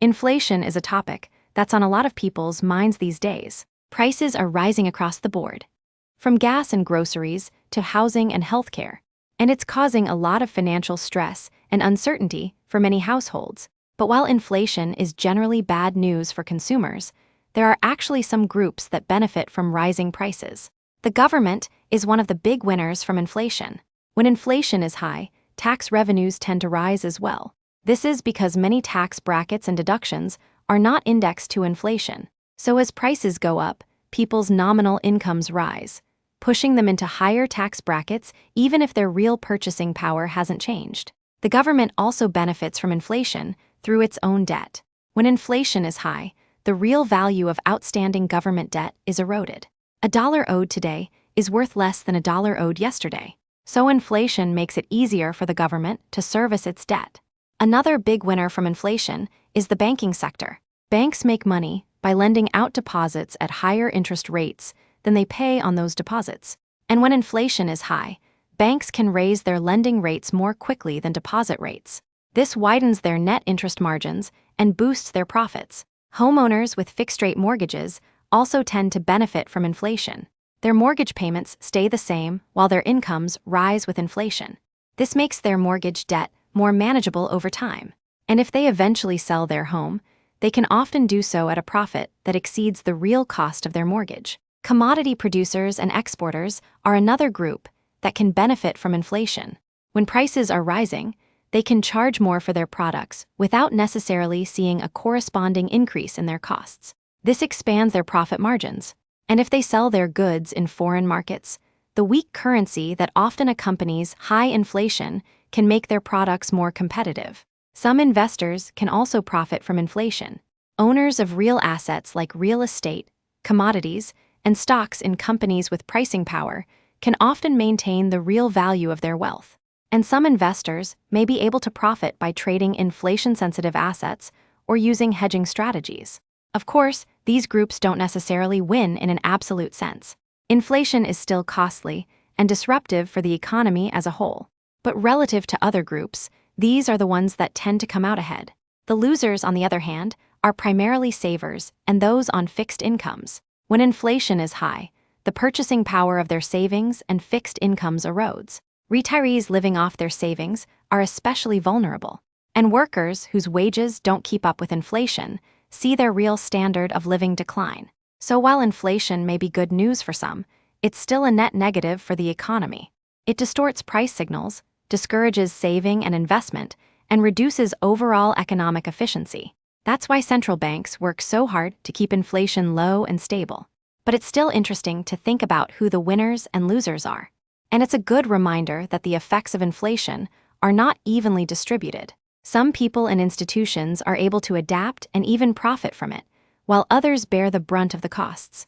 Inflation is a topic that's on a lot of people's minds these days. Prices are rising across the board, from gas and groceries to housing and healthcare, and it's causing a lot of financial stress and uncertainty for many households. But while inflation is generally bad news for consumers, there are actually some groups that benefit from rising prices. The government is one of the big winners from inflation. When inflation is high, tax revenues tend to rise as well. This is because many tax brackets and deductions are not indexed to inflation. So as prices go up, people's nominal incomes rise, pushing them into higher tax brackets even if their real purchasing power hasn't changed. The government also benefits from inflation through its own debt. When inflation is high, the real value of outstanding government debt is eroded. A dollar owed today is worth less than a dollar owed yesterday. So inflation makes it easier for the government to service its debt. Another big winner from inflation is the banking sector. Banks make money by lending out deposits at higher interest rates than they pay on those deposits. And when inflation is high, banks can raise their lending rates more quickly than deposit rates. This widens their net interest margins and boosts their profits. Homeowners with fixed-rate mortgages also tend to benefit from inflation. Their mortgage payments stay the same while their incomes rise with inflation. This makes their mortgage debt more manageable over time. And if they eventually sell their home, they can often do so at a profit that exceeds the real cost of their mortgage. Commodity producers and exporters are another group that can benefit from inflation. When prices are rising, they can charge more for their products without necessarily seeing a corresponding increase in their costs. This expands their profit margins. And if they sell their goods in foreign markets, the weak currency that often accompanies high inflation can make their products more competitive. Some investors can also profit from inflation. Owners of real assets like real estate, commodities, and stocks in companies with pricing power can often maintain the real value of their wealth. And some investors may be able to profit by trading inflation-sensitive assets or using hedging strategies. Of course, these groups don't necessarily win in an absolute sense. Inflation is still costly and disruptive for the economy as a whole. But relative to other groups, these are the ones that tend to come out ahead. The losers, on the other hand, are primarily savers and those on fixed incomes. When inflation is high, the purchasing power of their savings and fixed incomes erodes. Retirees living off their savings are especially vulnerable. And workers whose wages don't keep up with inflation see their real standard of living decline. So while inflation may be good news for some, it's still a net negative for the economy. It distorts price signals, discourages saving and investment, and reduces overall economic efficiency. That's why central banks work so hard to keep inflation low and stable. But it's still interesting to think about who the winners and losers are. And it's a good reminder that the effects of inflation are not evenly distributed. Some people and institutions are able to adapt and even profit from it, while others bear the brunt of the costs.